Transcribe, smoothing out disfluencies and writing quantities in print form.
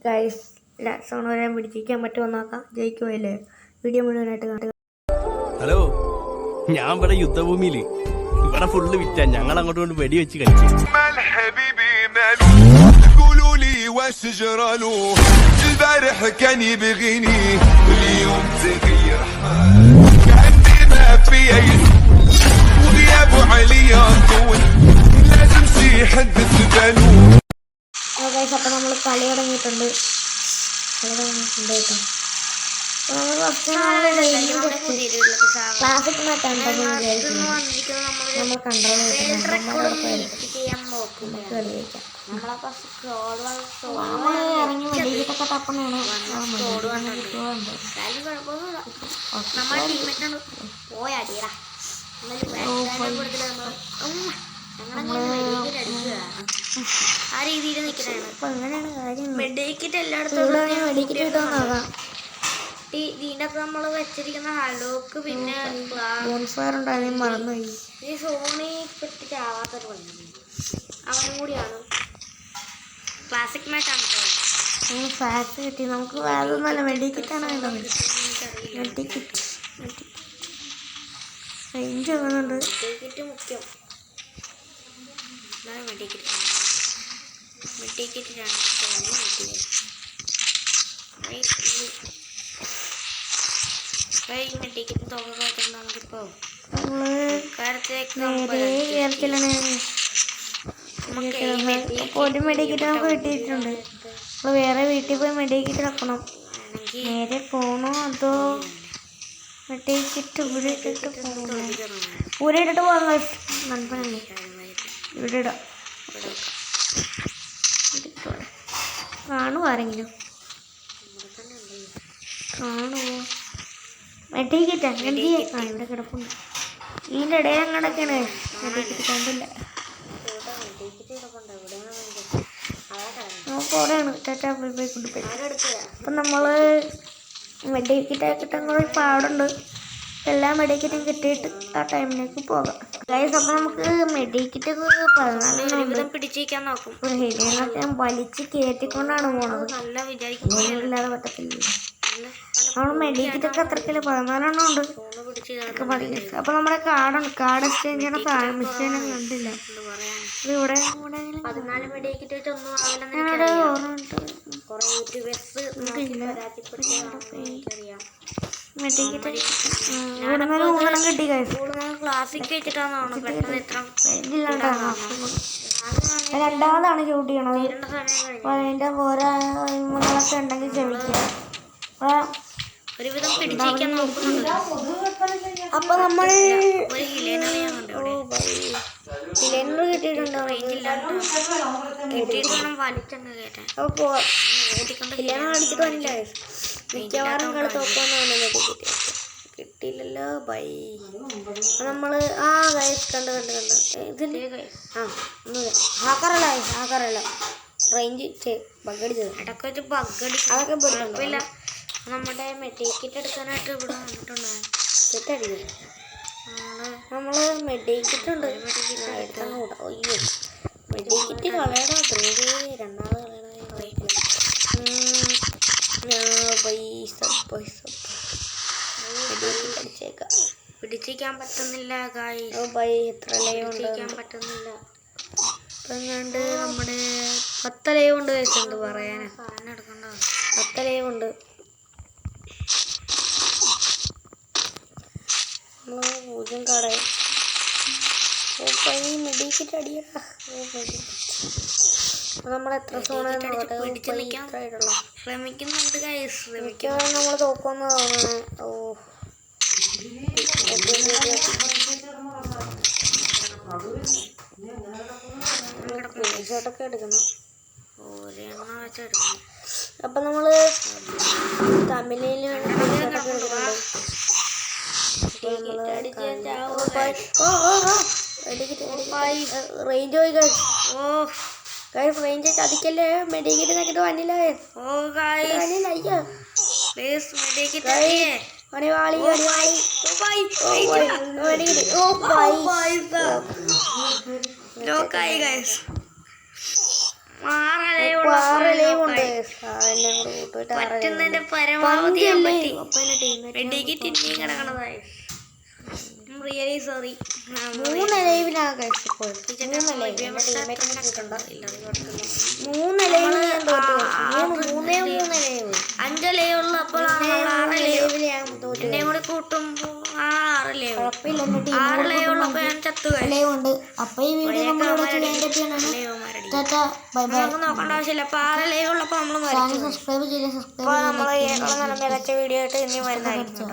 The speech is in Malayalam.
ഗൈസ് സോൺ വരാൻ പിടിച്ചിരിക്കാൻ പറ്റുമോ നോക്കാം. ജയിക്കുമല്ലേ? വീഡിയോ മുഴുവനായിട്ട് കാണുക. ഹലോ, ഞാൻ ഇവിടെ യുദ്ധഭൂമിയില് ഇവിടെ ഫുള്ള് വിറ്റ ഞങ്ങൾ അങ്ങോട്ട് കൊണ്ട് വെടി വെച്ച് കളിച്ചു. البارح كان يبغيني واليوم تغير حال كأني ما فيا وغيابه عليا طول لازم شي يحدث باله. അപ്പൊ നമ്മൾ കളി തുടങ്ങിയിട്ടുണ്ട് കേട്ടോ. ക്ലാസിക് മാറ്റാൻ നമ്മൾ കൺട്രോൾ ഇറങ്ങി വെടിയിട്ടൊക്കെ തപ്പണാണ്. ആ രീതിയിൽ നിൽക്കുന്നതാണ്. അങ്ങനെയാണ് കാര്യം. മെഡിക്കറ്റ് എല്ലായിടത്തും ഇതിൻ്റെ ഒക്കെ നമ്മൾ വെച്ചിരിക്കുന്ന ഹലോക്ക് പിന്നെ മറന്നുപോയി. ഈ സോണി പെട്ടിട്ട് ആവാത്തൊരു പണി അവനും കൂടിയാണ്. ക്ലാസിക് മാച്ചാണ് ഫാക്ട് കിട്ടി നമുക്ക്. അതൊന്നല്ല, മെഡിക്കറ്റാണ് വേണ്ടത്. മെഡിക്കറ്റ് റേഞ്ച് ആകുന്നുണ്ട്. മെഡിക്കറ്റ് മുഖ്യം. ഇതാണ് മെഡിക്കറ്റ്. മെഡിക്കറ്റിലാണ് മെഡിക്കറ്റ് തുക കൊടുത്തിട്ടുണ്ട്. നമുക്കിപ്പോ ഒരു മെഡിക്കറ്റ് നമുക്ക് കിട്ടിയിട്ടുണ്ട്. നമ്മൾ വേറെ വീട്ടിൽ പോയി മെഡിക്കറ്റ് വെക്കണം. നേരെ പോണോ അതോ മെഡിക്കറ്റ് ഇവിടെ ഇട്ടിട്ട് പോകണോ? ഇവിടെ ഇട്ടിട്ട് പോകാൻ നൻപനല്ലേ? ഇവിടെ ഇടാം. കാണുമോ ആരെങ്കിലും? കാണുമോ? മെഡിക്കറ്റ് അങ്ങനെ ഇവിടെ കിടപ്പുണ്ട്. ഇതിൻ്റെ ഇടയിൽ അങ്ങടൊക്കെയാണ് മെഡിക്കറ്റ് കണ്ടില്ല. പോലെയാണ് ചേട്ടാ പോയി കൊണ്ടുപോയി. അപ്പം നമ്മൾ മെഡിക്കറ്റ് കൂടെ പാടുണ്ട്. എല്ലാ മെഡിക്കറ്റും കിട്ടിയിട്ട് ആ ടൈമിലേക്ക് പോകാം. ഗൈസ് അപ്പം നമുക്ക് മെഡിക്കറ്റ് 14 പിടിച്ചിരിക്കാൻ നോക്കും. ഹെലിനൊക്കെ വലിച്ച് കയറ്റിക്കൊണ്ടാണ് പോണത്. നല്ല വിചാരിക്കില്ലാതെ പറ്റത്തില്ല. നമ്മൾ മെഡിക്കറ്റൊക്കെ അത്രക്കില്ല 14 ഉണ്ട്. അപ്പൊ നമ്മുടെ കാർഡ് എക്സ്ചേഞ്ച് ചെയ്യണ മിഷീനും കണ്ടില്ല. ഇവിടെ 14 മെഡിക്കറ്റ് വെച്ചൊന്നും കിട്ടി. ക്ലാസ്സിക്ക് വെച്ചിട്ടാണ് രണ്ടാമതാണ് ഷൂട്ട് ചെയ്യണത്. അതിന്റെ പോരായ്മകളൊക്കെ ഉണ്ടെങ്കിൽ ക്ഷമിക്കുക. ഒരുവിധം പിടിച്ചിരിക്കാൻ നോക്കുന്നുണ്ട്. അപ്പൊ നമ്മൾ ഹിലേനർ കിട്ടിയിട്ടുണ്ട്. കിട്ടിയിട്ട് വേണം വലിച്ചങ്ങ് കയറ്റാൻ. അപ്പൊ ഹിലേന അടിച്ചിട്ട് വന്നില്ല. മിക്കവാറും കളി തോക്കാന്നാണ് കിട്ടിയില്ലല്ലോ. ബൈ നമ്മള് കണ്ട് ഇതില് ഹാക്കറല്ല റേഞ്ച് ബഗ്ഗടിച്ചത്. ഇടയ്ക്ക് വെച്ച് ബഗ്ഗടി അതൊക്കെ കുഴപ്പമില്ല. നമ്മുടെ മെഡിക്കറ്റ് എടുക്കാനായിട്ട് ഇവിടെ വന്നിട്ടുണ്ടായിരുന്നു. നമ്മള് മെഡിക്കറ്റ് ഉണ്ട്. അയ്യോ മെഡിക്കറ്റ് കളയടാ. രണ്ടാമത് പിടിച്ചിരിക്കാൻ പറ്റുന്നില്ല. എത്ര ലൈവ് പറ്റുന്നില്ല. ഇപ്പങ്ങാണ്ട് നമ്മുടെ 10 ലൈവ് കൊണ്ട് വെച്ചിട്ടുണ്ട് പറയാന്. 10 ലൈവ് ഉണ്ട്. പൂജ്യം കട മെഡിക്കറ്റ് അടിയടാ. നമ്മൾ എത്ര സോണായിട്ടുള്ള ശ്രമിക്കുന്നുണ്ട്. നമ്മൾ തോക്കുമെന്ന് തോന്നണേ. ഷോട്ടൊക്കെ എടുക്കണം. അപ്പൊ നമ്മള് തമിഴില് റേഞ്ച് പോയി. റേഞ്ച് ചതിക്കല്ലേ. മെഡിക്കറ്റ് നോക്കിട്ട് വന്നില്ല. ആറലയുണ്ട് പറ്റുന്നതിന്റെ പരമാവധി ചെയ്യാൻ പറ്റി. വെടിക്ക് തിന്നി കിടക്കണതായി. Really sorry. 3 ലൈവിലാണ് കഴിച്ചു പോയത്. 3 ലൈവ് ഞാൻ തോറ്റു. 3 ലൈവ് 5 ലൈവ് ഉള്ളപ്പോൾ 6 ലൈവ് കൂടി കൂട്ടുമ്പോ 6 ലൈവ്. 6 ലൈവ് ഉള്ളപ്പോ ഞാൻ ചത്തുപോയി. ലൈവ് ഉണ്ട്. അപ്പൊ ഈ വീഡിയോ നമ്മളിവിടെ നമുക്ക് നോക്കേണ്ട ആവശ്യമില്ല. അപ്പൊ 6 ലൈവ് ഉള്ളപ്പോ നമ്മള് സബ്സ്ക്രൈബ് ചെയ്യില്ല. നമ്മള് മികച്ച വീഡിയോ ആയിട്ട് ഇനി വരുന്നതായിരിക്കും.